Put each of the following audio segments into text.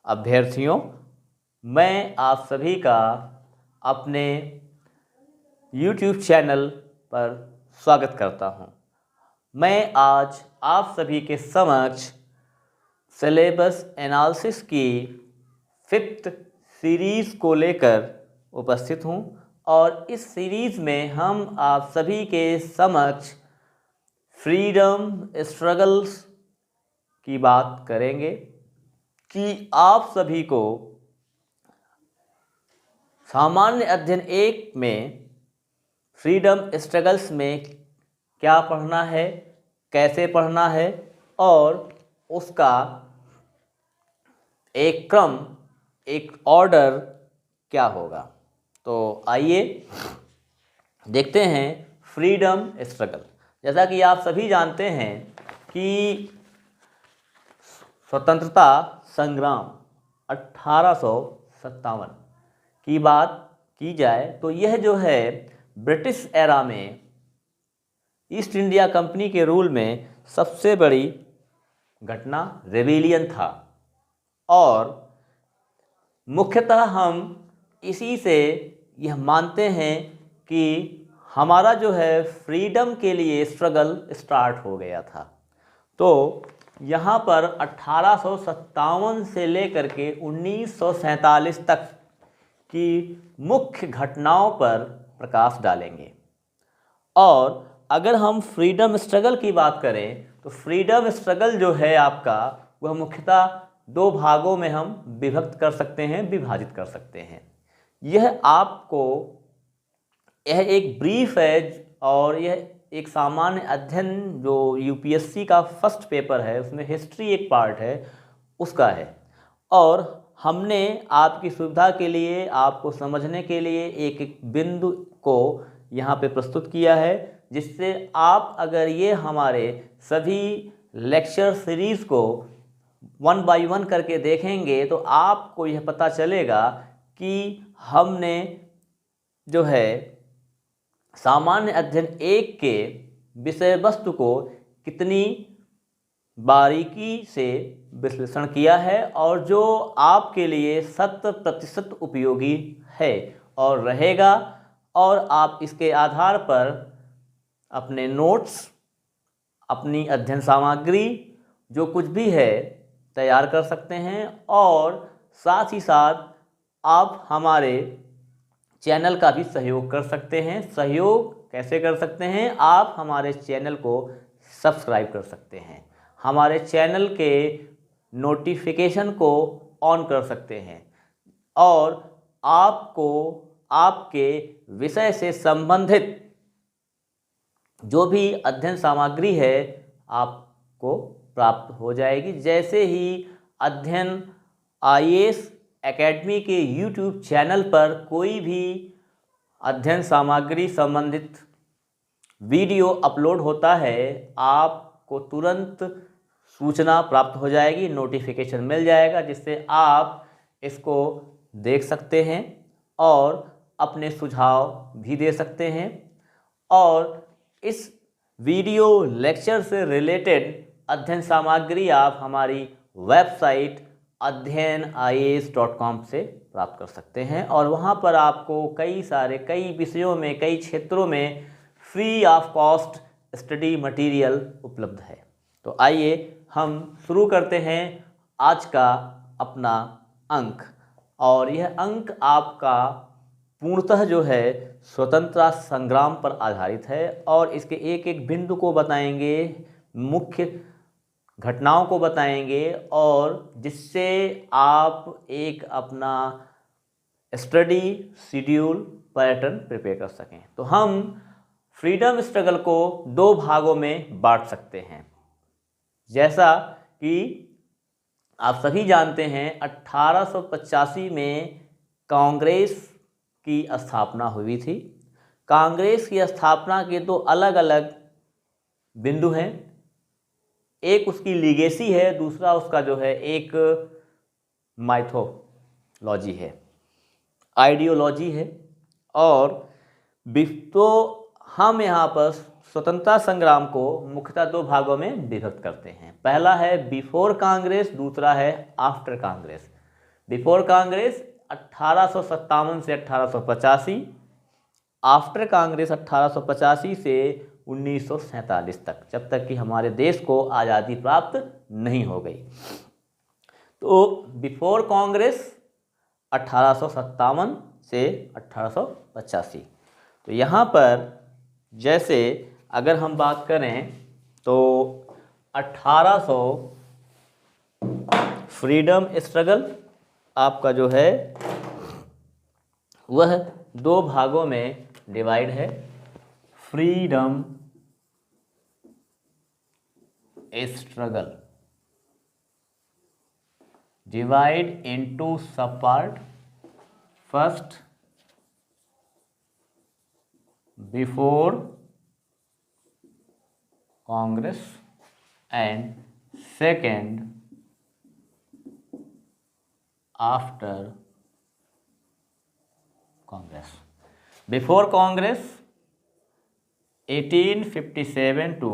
अभ्यर्थियों, मैं आप सभी का अपने YouTube चैनल पर स्वागत करता हूं। मैं आज आप सभी के समक्ष सिलेबस एनालिसिस की 5th सीरीज़ को लेकर उपस्थित हूं और इस सीरीज़ में हम आप सभी के समक्ष फ्रीडम स्ट्रगल्स की बात करेंगे कि आप सभी को सामान्य अध्ययन 1 में फ्रीडम स्ट्रगल्स में क्या पढ़ना है, कैसे पढ़ना है और उसका एक क्रम, एक ऑर्डर क्या होगा। तो आइए देखते हैं फ्रीडम स्ट्रगल। जैसा कि आप सभी जानते हैं कि स्वतंत्रता संग्राम 1857 की बात की जाए तो यह जो है ब्रिटिश एरा में ईस्ट इंडिया कंपनी के रूल में सबसे बड़ी घटना रेबेलियन था और मुख्यतः हम इसी से यह मानते हैं कि हमारा जो है फ्रीडम के लिए स्ट्रगल स्टार्ट हो गया था। तो यहाँ पर 1857 से लेकर के 1947 तक की मुख्य घटनाओं पर प्रकाश डालेंगे। और अगर हम फ्रीडम स्ट्रगल की बात करें तो फ्रीडम स्ट्रगल जो है आपका वह मुख्यतः 2 भागों में हम विभक्त कर सकते हैं, विभाजित कर सकते हैं। यह एक ब्रीफ है और यह एक सामान्य अध्ययन जो यूपीएससी का फर्स्ट पेपर है उसमें हिस्ट्री एक पार्ट है उसका है। और हमने आपकी सुविधा के लिए, आपको समझने के लिए एक एक बिंदु को यहाँ पे प्रस्तुत किया है, जिससे आप अगर ये हमारे सभी लेक्चर सीरीज़ को 1 बाय 1 करके देखेंगे तो आपको यह पता चलेगा कि हमने जो है सामान्य अध्ययन 1 के विषय वस्तु को कितनी बारीकी से विश्लेषण किया है और जो आपके लिए 100% उपयोगी है और रहेगा। और आप इसके आधार पर अपने नोट्स, अपनी अध्ययन सामग्री जो कुछ भी है तैयार कर सकते हैं और साथ ही साथ आप हमारे चैनल का भी सहयोग कर सकते हैं। सहयोग कैसे कर सकते हैं? आप हमारे चैनल को सब्सक्राइब कर सकते हैं, हमारे चैनल के नोटिफिकेशन को ऑन कर सकते हैं और आपको आपके विषय से संबंधित जो भी अध्ययन सामग्री है आपको प्राप्त हो जाएगी। जैसे ही अध्ययन आईएएस एकेडमी के YouTube चैनल पर कोई भी अध्ययन सामग्री संबंधित वीडियो अपलोड होता है आपको तुरंत सूचना प्राप्त हो जाएगी, नोटिफिकेशन मिल जाएगा, जिससे आप इसको देख सकते हैं और अपने सुझाव भी दे सकते हैं। और इस वीडियो लेक्चर से रिलेटेड अध्ययन सामग्री आप हमारी वेबसाइट अध्ययन-ias.com से प्राप्त कर सकते हैं और वहाँ पर आपको कई विषयों में, कई क्षेत्रों में free of cost study material उपलब्ध है। तो आइए हम शुरू करते हैं आज का अपना अंक। और यह अंक आपका पूर्णतः जो है स्वतंत्रता संग्राम पर आधारित है और इसके एक एक बिंदु को बताएंगे, मुख्य घटनाओं को बताएंगे और जिससे आप एक अपना स्टडी शेड्यूल पैटर्न प्रिपेयर कर सकें। तो हम फ्रीडम स्ट्रगल को 2 भागों में बांट सकते हैं। जैसा कि आप सभी जानते हैं 1885 में कांग्रेस की स्थापना हुई थी। कांग्रेस की स्थापना के 2 अलग अलग बिंदु हैं। एक उसकी लीगेसी है, दूसरा उसका जो है एक माइथोलॉजी है, आइडियोलॉजी है। और तो हम यहाँ पर स्वतंत्रता संग्राम को मुख्यतः 2 भागों में विभक्त करते हैं। पहला है बिफोर कांग्रेस, दूसरा है आफ्टर कांग्रेस। बिफोर कांग्रेस 1857 से 1885, आफ्टर कांग्रेस 1885 से 1947 तक, जब तक कि हमारे देश को आज़ादी प्राप्त नहीं हो गई। तो बिफोर कांग्रेस 1857 से 1885। तो यहाँ पर जैसे अगर हम बात करें तो 1800 फ्रीडम स्ट्रगल आपका जो है वह 2 भागों में डिवाइड है। फ्रीडम स्ट्रगल डिवाइड इनटू सब part. First before Congress and second after Congress. Before Congress 1857 to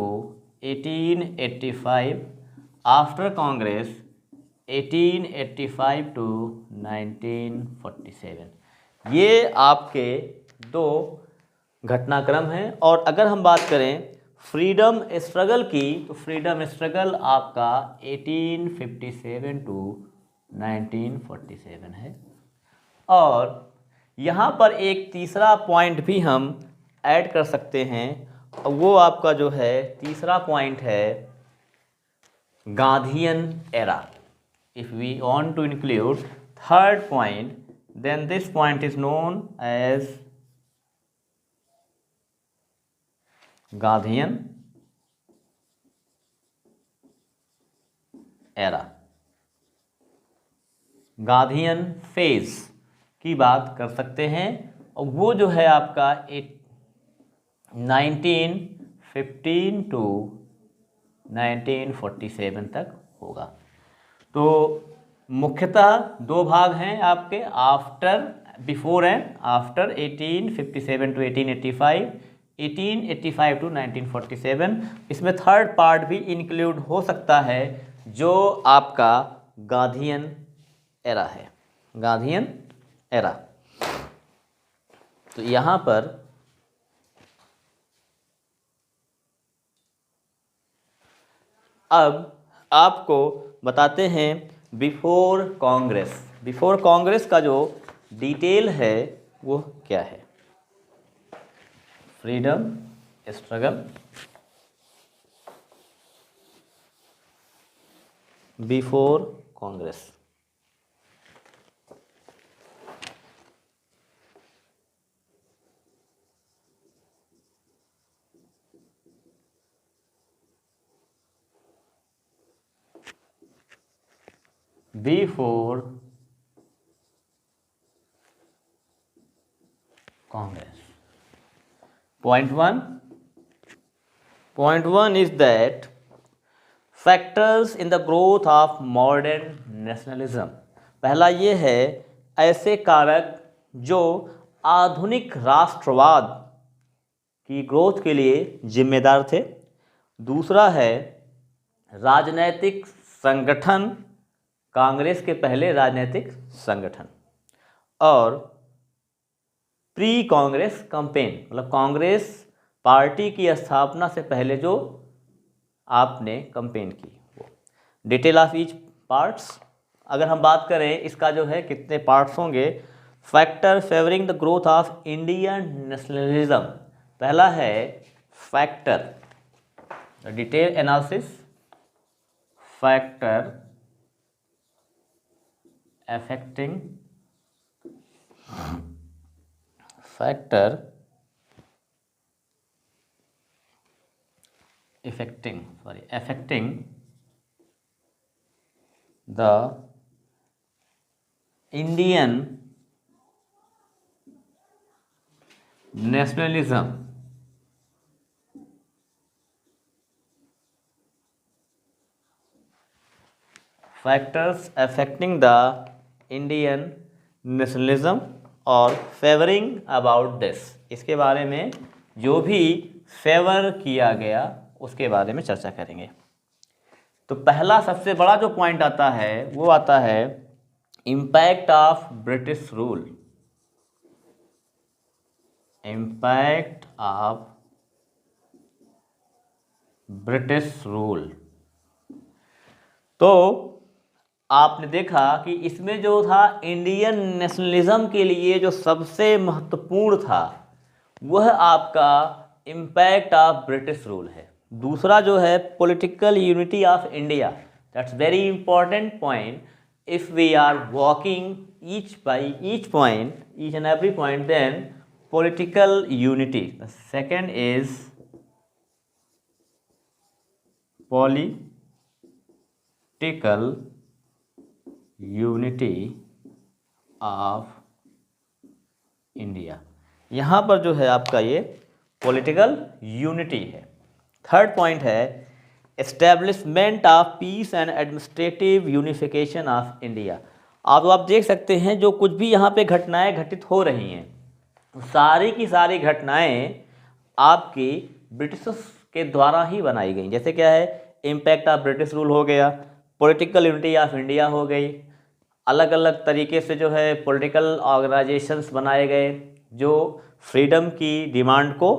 1885, after Congress 1885 to 1947। ये आपके 2 घटनाक्रम हैं। और अगर हम बात करें फ्रीडम स्ट्रगल की, तो फ्रीडम स्ट्रगल आपका 1857 to 1947 है। और यहाँ पर एक तीसरा पॉइंट भी हम ऐड कर सकते हैं, वो आपका जो है तीसरा पॉइंट है Gandhian era. If we want to include third point, then this point is known as Gandhian era. Gandhian phase की बात कर सकते हैं, और वो जो है आपका 1915 to 1947 तक होगा। तो मुख्यतः 2 भाग हैं आपके, after before and after 1857 to 1885, 1885 to 1947। इसमें थर्ड पार्ट भी इंक्लूड हो सकता है जो आपका गांधीयन एरा है, गांधीयन एरा। तो यहाँ पर अब आपको बताते हैं बिफोर कांग्रेस। बिफोर कांग्रेस का जो डिटेल है वो क्या है। Freedom struggle before Congress. Before Congress. Point one is that factors in the growth of modern nationalism। पहला ये है ऐसे कारक जो आधुनिक राष्ट्रवाद की ग्रोथ के लिए जिम्मेदार थे। दूसरा है राजनैतिक संगठन, कांग्रेस के पहले राजनीतिक संगठन। और प्री कांग्रेस कैंपेन, मतलब कांग्रेस पार्टी की स्थापना से पहले जो आपने कैंपेन की वो। डिटेल ऑफ ईच पार्ट्स, अगर हम बात करें इसका जो है कितने पार्ट्स होंगे। Factor favouring the growth of Indian nationalism. पहला है factor, detail analysis, factor affecting the Indian nationalism factors affecting the Indian nationalism और फेवरिंग अबाउट दिस, इसके बारे में जो भी फेवर किया गया उसके बारे में चर्चा करेंगे। तो पहला सबसे बड़ा जो पॉइंट आता है वो आता है impact of British rule, impact of British rule. तो आपने देखा कि इसमें जो था इंडियन नेशनलिज्म के लिए जो सबसे महत्वपूर्ण था वह आपका इम्पैक्ट ऑफ ब्रिटिश रूल है। दूसरा जो है political unity of India, that's very important point. If we are walking each by each point, each and every point, then political unity. The second is political unity of India. यहाँ पर जो है आपका ये पॉलिटिकल यूनिटी है। Third point है establishment of peace and administrative unification of India. आप देख सकते हैं जो कुछ भी यहाँ पे घटनाएं घटित हो रही हैं, सारी की सारी घटनाएं आपकी ब्रिटिशर्स के द्वारा ही बनाई गई। जैसे क्या है, इम्पैक्ट ऑफ ब्रिटिश रूल हो गया, पॉलिटिकल यूनिटी ऑफ इंडिया हो गई, अलग अलग तरीके से जो है पॉलिटिकल ऑर्गेनाइजेशंस बनाए गए जो फ्रीडम की डिमांड को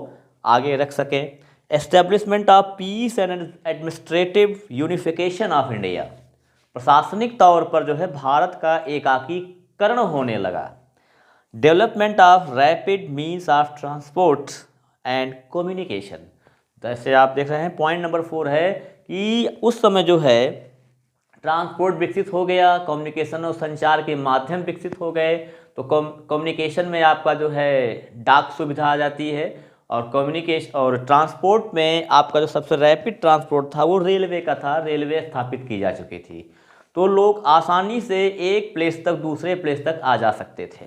आगे रख सकें। Establishment of peace and administrative unification of India, प्रशासनिक तौर पर जो है भारत का एकाकीकरण होने लगा। Development of rapid means of transport and communication, जैसे आप देख रहे हैं पॉइंट नंबर 4 है कि उस समय जो है ट्रांसपोर्ट विकसित हो गया, कम्युनिकेशन और संचार के माध्यम विकसित हो गए। तो कम्युनिकेशन में आपका जो है डाक सुविधा आ जाती है, और कम्युनिकेशन और ट्रांसपोर्ट में आपका जो सबसे रैपिड ट्रांसपोर्ट था वो रेलवे का था, रेलवे स्थापित की जा चुकी थी, तो लोग आसानी से एक प्लेस तक दूसरे प्लेस तक आ जा सकते थे।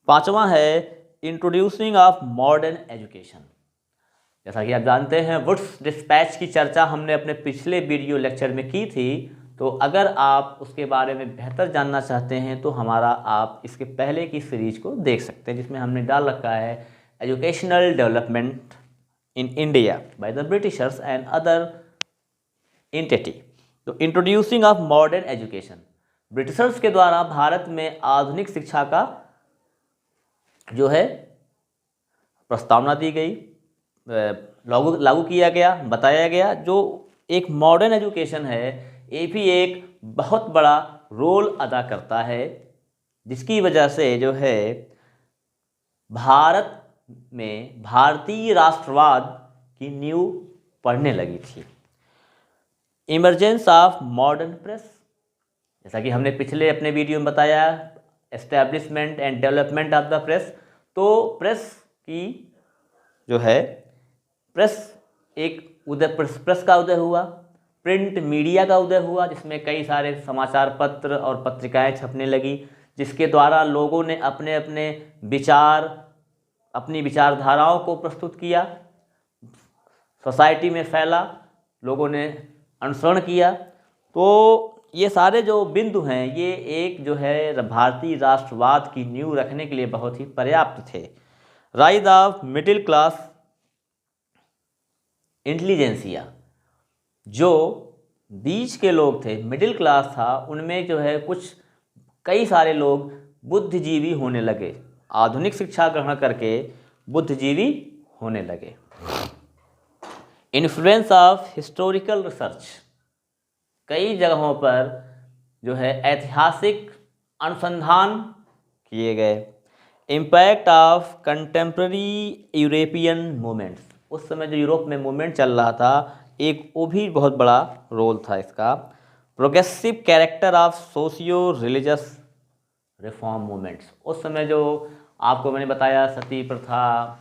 पांचवा है इंट्रोड्यूसिंग ऑफ मॉडर्न एजुकेशन। जैसा कि आप जानते हैं वुड्स डिस्पैच की चर्चा हमने अपने पिछले वीडियो लेक्चर में की थी, तो अगर आप उसके बारे में बेहतर जानना चाहते हैं तो आप इसके पहले की सीरीज को देख सकते हैं, जिसमें हमने डाल रखा है educational development in India by the Britishers and other entity. तो introducing of modern education, Britishers के द्वारा भारत में आधुनिक शिक्षा का जो है प्रस्तावना दी गई, लागू किया गया, बताया गया। जो एक मॉडर्न एजुकेशन है ये भी एक बहुत बड़ा रोल अदा करता है, जिसकी वजह से जो है भारत में भारतीय राष्ट्रवाद की नींव पड़ने लगी थी। इमरजेंस ऑफ मॉडर्न प्रेस, जैसा कि हमने पिछले अपने वीडियो में बताया, establishment and development of the press. तो प्रेस की जो है प्रेस का उदय हुआ, प्रिंट मीडिया का उदय हुआ, जिसमें कई सारे समाचार पत्र और पत्रिकाएं छपने लगी, जिसके द्वारा लोगों ने अपने अपने विचार, अपनी विचारधाराओं को प्रस्तुत किया, सोसाइटी में फैला, लोगों ने अनुसरण किया। तो ये सारे जो बिंदु हैं ये एक जो है भारतीय राष्ट्रवाद की नींव रखने के लिए बहुत ही पर्याप्त थे। Rise of middle class intelligentsia, जो बीच के लोग थे, मिडिल क्लास था, उनमें जो है कई सारे लोग बुद्धिजीवी होने लगे, आधुनिक शिक्षा ग्रहण करके बुद्धिजीवी होने लगे। इन्फ्लुएंस ऑफ हिस्टोरिकल रिसर्च, कई जगहों पर जो है ऐतिहासिक अनुसंधान किए गए। Impact of contemporary European movements, उस समय जो यूरोप में मूवमेंट चल रहा था एक वो भी बहुत बड़ा रोल था इसका। Progressive character of socio religious reform movements, उस समय जो आपको मैंने बताया सती प्रथा,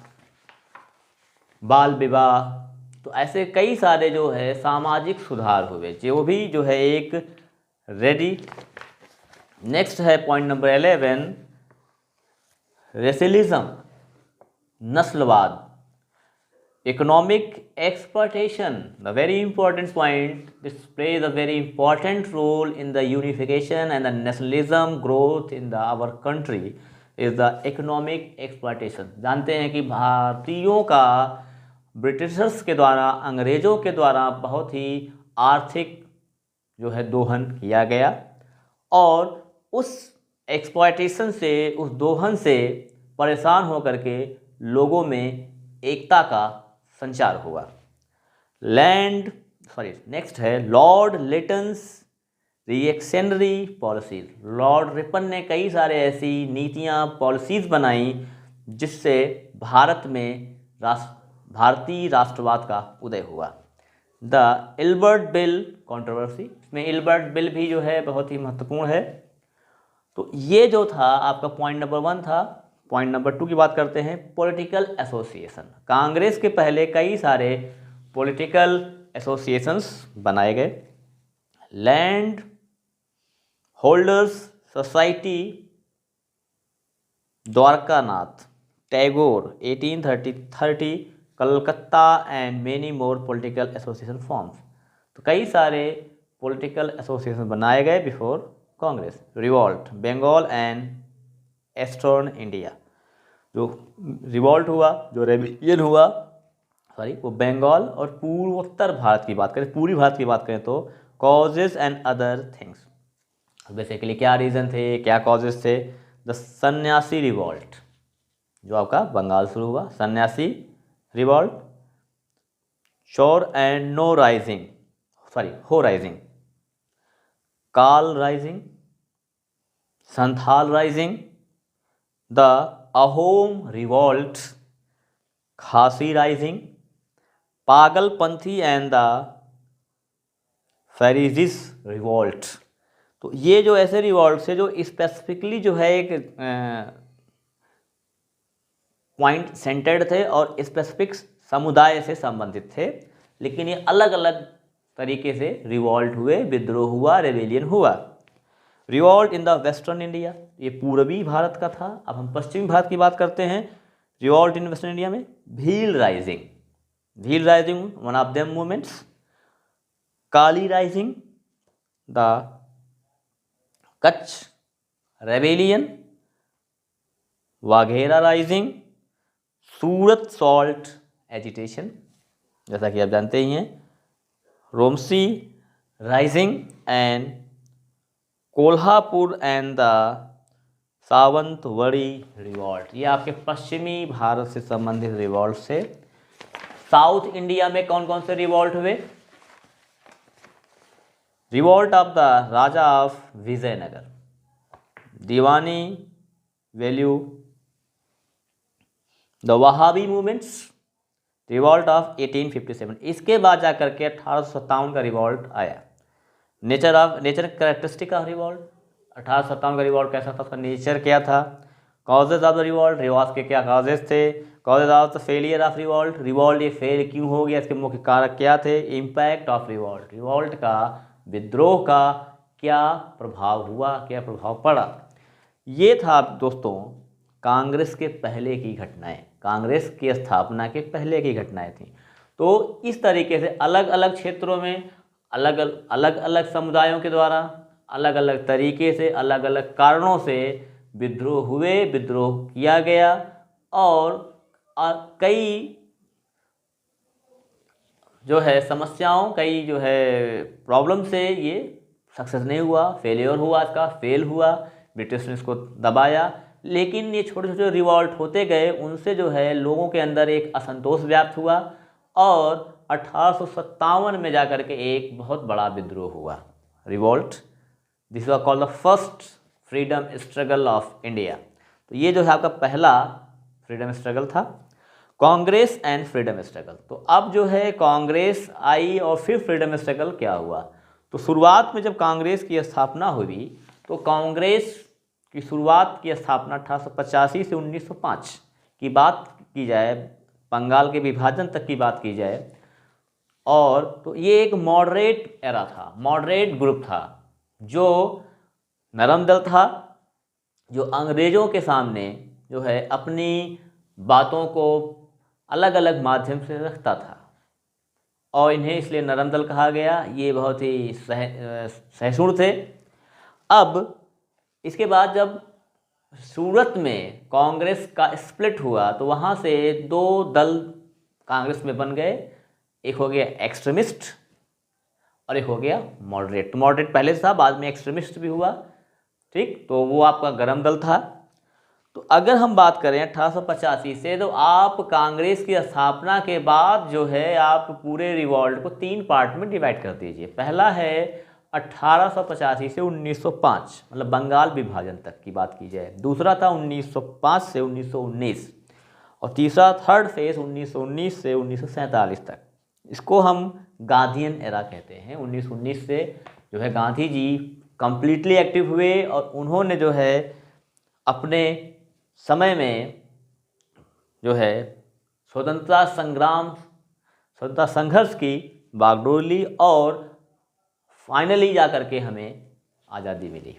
बाल विवाह, तो ऐसे कई सारे जो है सामाजिक सुधार हुए, जो भी जो है एक रेडी। नेक्स्ट है point number 11, रेसिलिज्म, नस्लवाद, economic exploitation, the very important point. This plays a very important role in the unification and the nationalism growth in our country is the economic exploitation. जानते हैं कि भारतीयों का ब्रिटिशर्स के द्वारा, अंग्रेज़ों के द्वारा बहुत ही आर्थिक जो है दोहन किया गया, और उस एक्सप्लॉयटेशन से, उस दोहन से परेशान होकर के लोगों में एकता का संचार हुआ। नेक्स्ट है lord Lytton's reactionary policies. Lord Ripon ने कई सारे ऐसी नीतियाँ, पॉलिसीज़ बनाई जिससे भारत में भारतीय राष्ट्रवाद का उदय हुआ। द इल्बर्ट बिल कंट्रोवर्सी, इसमें इल्बर्ट बिल भी जो है बहुत ही महत्वपूर्ण है। तो ये जो था आपका पॉइंट नंबर 1 था। पॉइंट नंबर 2 की बात करते हैं, पॉलिटिकल एसोसिएशन। कांग्रेस के पहले कई सारे पॉलिटिकल एसोसिएशंस बनाए गए। Land holders society Dwarkanath Tagore 1830 Calcutta and many more political association forms. तो कई सारे पॉलिटिकल एसोसिएशन बनाए गए before Congress. Revolt Bengal and eastern India, जो रिवॉल्ट हुआ, जो रेबेलियन हुआ, वो बंगाल और पूर्वोत्तर भारत की बात करें, पूरी भारत की बात करें तो causes and other things. Basically क्या रीज़न थे, क्या कॉजेज थे? द सन्यासी रिवॉल्ट, जो आपका बंगाल शुरू हुआ, सन्यासी रिवॉल्ट। शोर एंड नो राइजिंग, हो राइजिंग, काल rising, Santhal rising, the Ahom revolt, खासी राइजिंग, पागलपंथी एंड द फैरिजिस रिवॉल्ट। तो ये जो ऐसे रिवॉल्ट से जो स्पेसिफिकली जो है एक पॉइंट सेंटर्ड थे और स्पेसिफिक समुदाय से संबंधित थे, लेकिन ये अलग अलग तरीके से रिवॉल्ट हुए, विद्रोह हुआ, रेबेलियन हुआ। Revolt in the western India, ये पूर्वी भारत का था। अब हम पश्चिमी भारत की बात करते हैं। रिवॉल्ट इन वेस्टर्न इंडिया में Bhil rising, one of them movements. Kali rising, the Kutch rebellion, Waghera rising, Surat salt agitation, जैसा कि आप जानते ही हैं, Ramosi rising and Kolhapur and the Sawantwadi revolt. ये आपके पश्चिमी भारत से संबंधित रिवॉल्ट से। साउथ इंडिया में कौन कौन से रिवॉल्ट हुए? Revolt of the raja of Vijayanagar, दीवानी वैल्यू, the Wahabi movements, revolt of 1857। इसके बाद जाकर के 1857 का रिवॉल्ट आया। नेचर कैरेक्टरिस्टिक ऑफ रिवॉल्ट, 1857 का रिवॉल्ट कैसा था, उसका नेचर क्या था? Causes of the revolt, revolt के क्या कॉजेज थे? Causes of the failure of revolt, revolt ये फेल क्यों हो गया, इसके मुख्य कारक क्या थे? इम्पैक्ट ऑफ रिवॉल्ट, रिवॉल्ट का, विद्रोह का क्या प्रभाव हुआ, क्या प्रभाव पड़ा। ये था दोस्तों कांग्रेस के पहले की घटनाएं, कांग्रेस की स्थापना के पहले की घटनाएं थी। तो इस तरीके से अलग अलग क्षेत्रों में अलग अलग समुदायों के द्वारा अलग अलग तरीके से, अलग अलग कारणों से विद्रोह हुए, विद्रोह किया गया और कई जो है समस्याओं, कई जो है प्रॉब्लम से ये सक्सेस नहीं हुआ, फेलियर हुआ, इसका फेल हुआ, ब्रिटिश ने इसको दबाया। लेकिन ये छोटे छोटे रिवॉल्ट होते गए, उनसे जो है लोगों के अंदर एक असंतोष व्याप्त हुआ और 1857 में जाकर के एक बहुत बड़ा विद्रोह हुआ, revolt. This was called the first freedom struggle of India. तो ये जो है आपका पहला फ्रीडम स्ट्रगल था, कांग्रेस एंड फ्रीडम स्ट्रगल। तो अब जो है कांग्रेस आई और फिर फ्रीडम स्ट्रगल क्या हुआ। तो शुरुआत में जब कांग्रेस की स्थापना हुई तो कांग्रेस की शुरुआत की स्थापना 1885 से 1905 की बात की जाए, बंगाल के विभाजन तक की बात की जाए, और तो ये एक मॉडरेट एरा था, मॉडरेट ग्रुप था, जो नरम दल था, जो अंग्रेज़ों के सामने जो है अपनी बातों को अलग अलग माध्यम से रखता था और इन्हें इसलिए नरम दल कहा गया। ये बहुत ही सहिष्णु थे। अब इसके बाद जब सूरत में कांग्रेस का स्प्लिट हुआ तो वहाँ से दो दल कांग्रेस में बन गए, एक हो गया एक्सट्रीमिस्ट और एक हो गया मॉडरेट। तो मॉडरेट पहले से था, बाद में एक्सट्रीमिस्ट भी हुआ। ठीक, तो वो आपका गर्म दल था। तो अगर हम बात करें 1885 से, तो आप कांग्रेस की स्थापना के बाद जो है आप पूरे रिवॉल्ट को 3 पार्ट में डिवाइड कर दीजिए। पहला है 1885 से 1905, मतलब बंगाल विभाजन तक की बात की जाए। दूसरा था 1905 से 1919, और तीसरा थर्ड फेज 1919 से 1947 तक। इसको हम गांधीयन एरा कहते हैं। 1919 से जो है गांधी जी कंप्लीटली एक्टिव हुए, और उन्होंने जो है अपने समय में जो है स्वतंत्रता संग्राम, स्वतंत्रता संघर्ष की बागडोर ली, और फाइनली जा करके हमें आज़ादी मिली।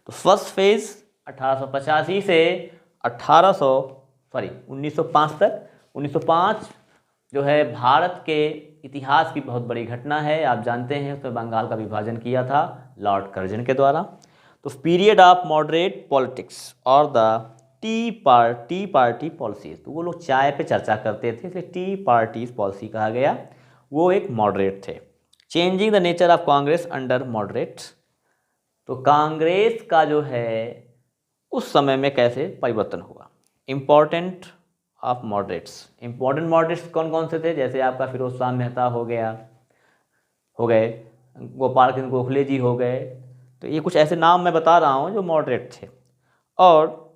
तो फर्स्ट फेज 1885 से 1905 तक। 1905 जो है भारत के इतिहास की बहुत बड़ी घटना है। आप जानते हैं उसमें बंगाल का विभाजन किया था लॉर्ड कर्जन के द्वारा। तो पीरियड ऑफ मॉडरेट पॉलिटिक्स और द टी पार्टी पॉलिसीज, तो वो लोग चाय पे चर्चा करते थे, इसे टी पार्टी पॉलिसी कहा गया। वो एक मॉडरेट थे। Changing the nature of Congress under moderate, तो कांग्रेस का जो है उस समय में कैसे परिवर्तन हुआ। Important of moderates, important moderates कौन कौन से थे, जैसे आपका फिरोज शाह मेहता हो गए, गोपाल कृष्ण गोखले जी हो गए। तो ये कुछ ऐसे नाम मैं बता रहा हूँ जो मॉडरेट थे। और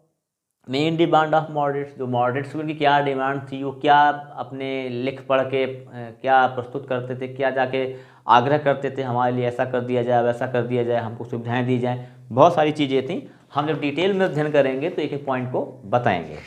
मेन डिमांड ऑफ मॉडरेट्स, जो मॉडरेट्स की क्या डिमांड थी, वो क्या अपने लिख पढ़ के क्या प्रस्तुत करते थे, क्या जाके आग्रह करते थे हमारे लिए ऐसा कर दिया जाए, वैसा कर दिया जाए, हमको सुविधाएं दी जाएं। बहुत सारी चीज़ें थी। हम जब डिटेल में अध्ययन करेंगे तो एक एक पॉइंट को बताएंगे।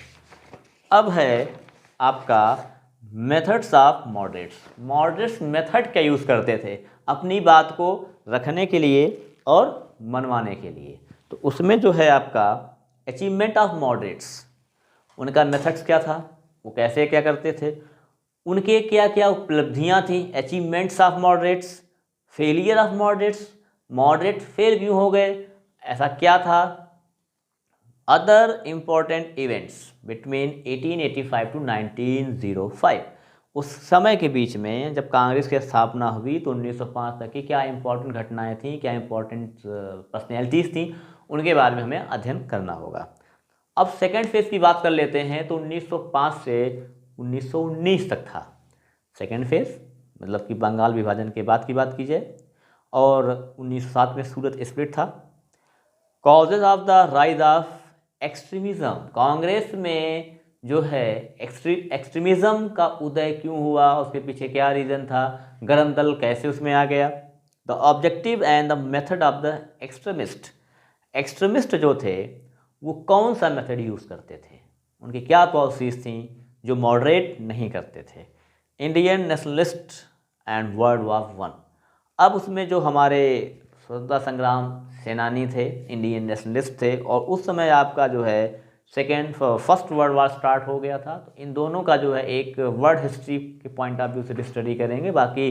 अब है आपका methods of moderates. Moderates method क्या यूज़ करते थे अपनी बात को रखने के लिए और मनवाने के लिए। तो उसमें जो है आपका अचीवमेंट ऑफ मॉडरेट्स, उनका मेथड्स क्या था, वो कैसे क्या करते थे, उनके क्या क्या उपलब्धियां थी। Achievements of moderates, failure of moderates, moderate fail क्यों हो गए, ऐसा क्या था। Other important events between 1885 to 1905, उस समय के बीच में जब कांग्रेस की स्थापना हुई तो 1905 तक की क्या इंपॉर्टेंट घटनाएं थी, क्या इंपॉर्टेंट पर्सनैलिटीज़ थी, उनके बारे में हमें अध्ययन करना होगा। अब सेकेंड फेज की बात कर लेते हैं। तो 1905 से 1919 तक था सेकेंड फेज, मतलब कि बंगाल विभाजन के बाद की बात की जाए। और 1907 में सूरत स्प्लिट था। Causes of the rise of extremism, Congress में जो है एक्सट्रीमिज्म का उदय क्यों हुआ, उसके पीछे क्या रीज़न था, गरम दल कैसे उसमें आ गया। The objective and the method of the extremist, extremist जो थे वो कौन सा मेथड यूज़ करते थे, उनकी क्या पॉलिसीज थी जो मॉडरेट नहीं करते थे। Indian nationalist and world war one, अब उसमें जो हमारे स्वतंत्रता संग्राम सेनानी थे, इंडियन नेशनलिस्ट थे, और उस समय आपका जो है फर्स्ट वर्ल्ड वॉर स्टार्ट हो गया था। तो इन दोनों का जो है एक वर्ल्ड हिस्ट्री के पॉइंट ऑफ व्यू से स्टडी करेंगे। बाकी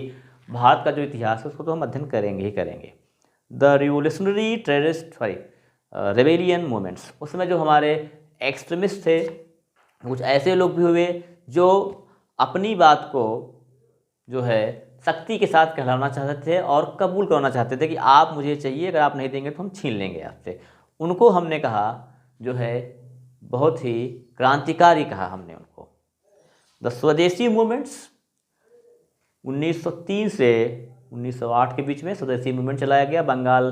भारत का जो इतिहास है उसको तो हम अध्ययन करेंगे ही करेंगे। The revolutionary terrorist rebellion movements, उसमें जो हमारे एक्सट्रीमिस्ट थे, कुछ ऐसे लोग भी हुए जो अपनी बात को जो है सख्ती के साथ कहलाना चाहते थे और कबूल करना चाहते थे कि आप मुझे चाहिए, अगर आप नहीं देंगे तो हम छीन लेंगे आपसे। उनको हमने कहा जो है बहुत ही क्रांतिकारी कहा हमने उनको। द स्वदेशी मूवमेंट्स, 1903 से 1908 के बीच में स्वदेशी मूवमेंट चलाया गया बंगाल।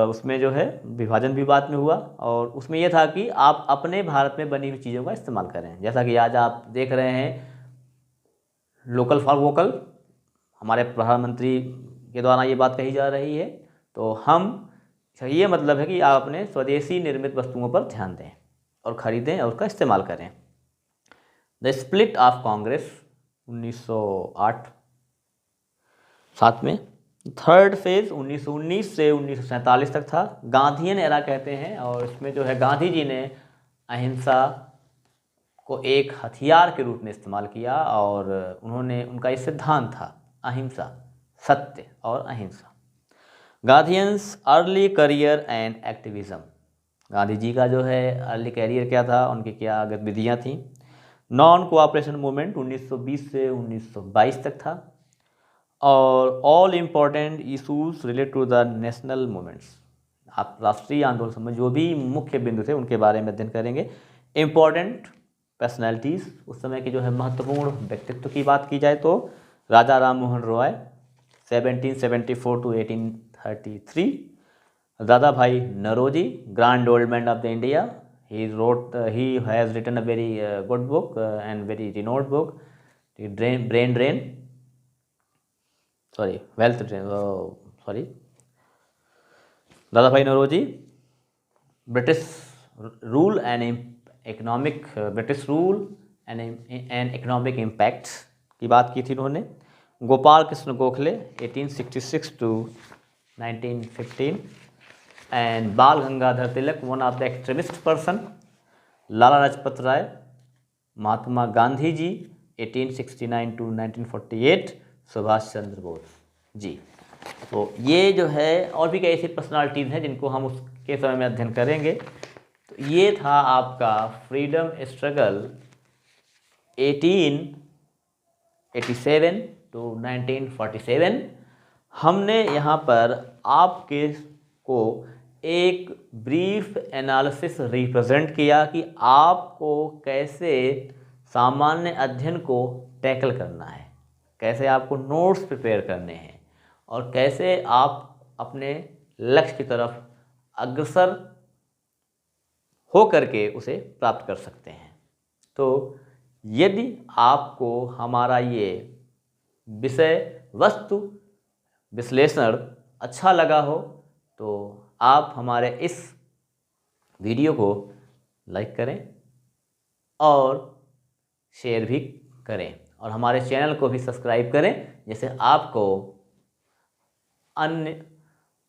उसमें जो है विभाजन भी बाद में हुआ, और उसमें यह था कि आप अपने भारत में बनी हुई चीज़ों का इस्तेमाल करें। जैसा कि आज आप देख रहे हैं लोकल फॉर वोकल, हमारे प्रधानमंत्री के द्वारा ये बात कही जा रही है। तो हम ये मतलब है कि आप अपने स्वदेशी निर्मित वस्तुओं पर ध्यान दें और ख़रीदें और उसका इस्तेमाल करें। द स्प्लिट ऑफ कांग्रेस 1908 साथ में। थर्ड फेज 1919 से 1947 तक था, गांधीयन एरा कहते हैं। और इसमें जो है गांधी जी ने अहिंसा को एक हथियार के रूप में इस्तेमाल किया, और उन्होंने उनका ये सिद्धांत था अहिंसा, सत्य और अहिंसा। Gandhian's early career and activism, Gandhi ji का जो है अर्ली करियर क्या था, उनकी क्या गतिविधियाँ थीं। नॉन कोऑपरेशन मूवमेंट 1920 से 1922 तक था। और all important issues related to the national movements, आप राष्ट्रीय आंदोलन समय जो भी मुख्य बिंदु थे उनके बारे में अध्ययन करेंगे। इम्पॉर्टेंट पर्सनैलिटीज़, उस समय के जो है महत्वपूर्ण व्यक्तित्व की बात की जाए तो राजा Ram Mohan Roy 1774 to 1833, Dadabhai Naoroji, grand old man of the India, he has written a very good book and very renowned book, brain drain, sorry, wealth drain, sorry, Dadabhai Naoroji, British rule and economic, British rule and economic impact की बात की थी उन्होंने। Gopal Krishna Gokhale 1866 to 1915 and Bal Gangadhar Tilak, one of the extremist person. Lala Lajpat Rai, Mahatma Gandhi ji 1869 to 1948, Subhash Chandra Bose ji. तो ये जो है और भी कई ऐसी पर्सनालिटीज़ हैं जिनको हम उसके समय में अध्ययन करेंगे। तो ये था आपका फ्रीडम स्ट्रगल 1887 to 1947। हमने यहाँ पर आपके को एक ब्रीफ एनालिसिस रिप्रेजेंट किया कि आपको कैसे सामान्य अध्ययन को टैकल करना है, कैसे आपको नोट्स प्रिपेयर करने हैं और कैसे आप अपने लक्ष्य की तरफ अग्रसर हो करके उसे प्राप्त कर सकते हैं। तो यदि आपको हमारा ये विषय वस्तु विश्लेषण अच्छा लगा हो तो आप हमारे इस वीडियो को लाइक करें और शेयर भी करें और हमारे चैनल को भी सब्सक्राइब करें, जिससे आपको अन्य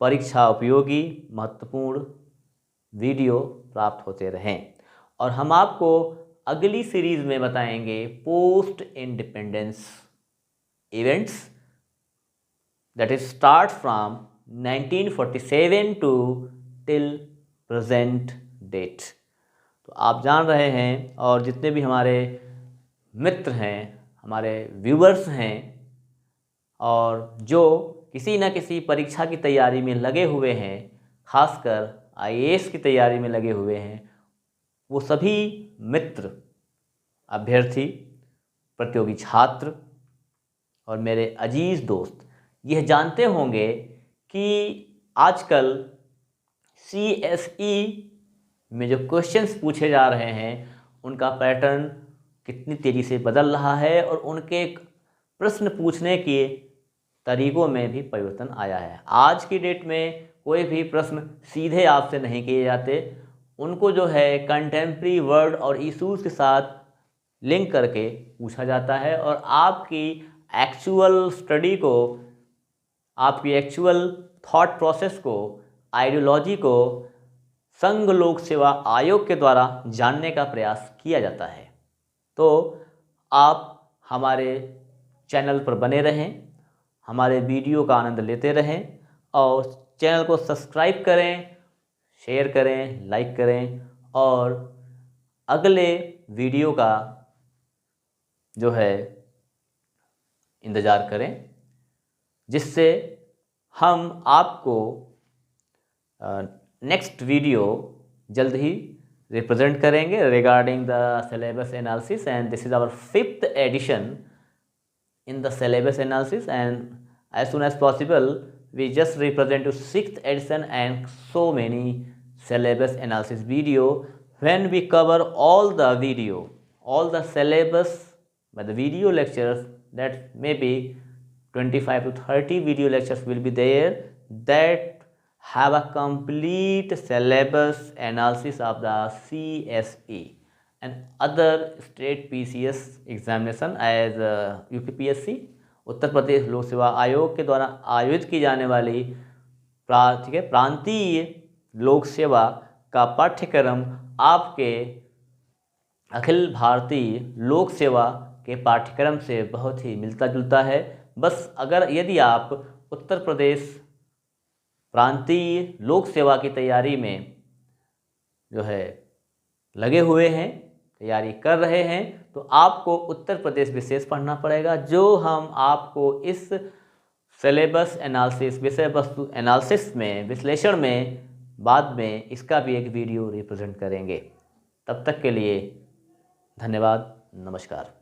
परीक्षा उपयोगी महत्वपूर्ण वीडियो प्राप्त होते रहें। और हम आपको अगली सीरीज़ में बताएंगे post independence events, that is start from 1947 to till present date. तो आप जान रहे हैं और जितने भी हमारे मित्र हैं, हमारे व्यूअर्स हैं और जो किसी न किसी परीक्षा की तैयारी में लगे हुए हैं, खासकर आईएएस की तैयारी में लगे हुए हैं, वो सभी मित्र, अभ्यर्थी, प्रतियोगी छात्र और मेरे अजीज़ दोस्त यह जानते होंगे कि आजकल CSE में जो क्वेश्चंस पूछे जा रहे हैं उनका पैटर्न कितनी तेज़ी से बदल रहा है और उनके प्रश्न पूछने के तरीक़ों में भी परिवर्तन आया है। आज की डेट में कोई भी प्रश्न सीधे आपसे नहीं किए जाते, उनको जो है कंटेम्प्रेरी वर्ड और इशूज़ के साथ लिंक करके पूछा जाता है और आपकी एक्चुअल स्टडी को, आपकी एक्चुअल थॉट प्रोसेस को, आइडियोलॉजी को संघ लोक सेवा आयोग के द्वारा जानने का प्रयास किया जाता है। तो आप हमारे चैनल पर बने रहें, हमारे वीडियो का आनंद लेते रहें और चैनल को सब्सक्राइब करें, शेयर करें, लाइक करें और अगले वीडियो का जो है इंतज़ार करें, जिससे हम आपको नेक्स्ट वीडियो जल्द ही रिप्रेजेंट करेंगे regarding the syllabus analysis, and this is our 5th edition in the syllabus analysis, and as soon as possible we just represent to 6th edition and so many syllabus analysis video when we cover all the video, all the syllabus by the video lectures, that maybe 25 to 30 video lectures will be there that have a complete syllabus analysis of the CSE and other state PCS examination as UPPSC, Uttar Pradesh लोक सेवा आयोग के द्वारा आयोजित की जाने वाली प्रांतीय लोक सेवा का पाठ्यक्रम आपके अखिल भारतीय लोक सेवा के पाठ्यक्रम से बहुत ही मिलता जुलता है। बस अगर यदि आप उत्तर प्रदेश प्रांतीय लोक सेवा की तैयारी में जो है लगे हुए हैं, तैयारी कर रहे हैं, तो आपको उत्तर प्रदेश विशेष पढ़ना पड़ेगा, जो हम आपको इस सिलेबस एनालिसिस, विषय वस्तु एनालिसिस में, विश्लेषण में बाद में इसका भी एक वीडियो रिप्रेजेंट करेंगे। तब तक के लिए धन्यवाद, नमस्कार।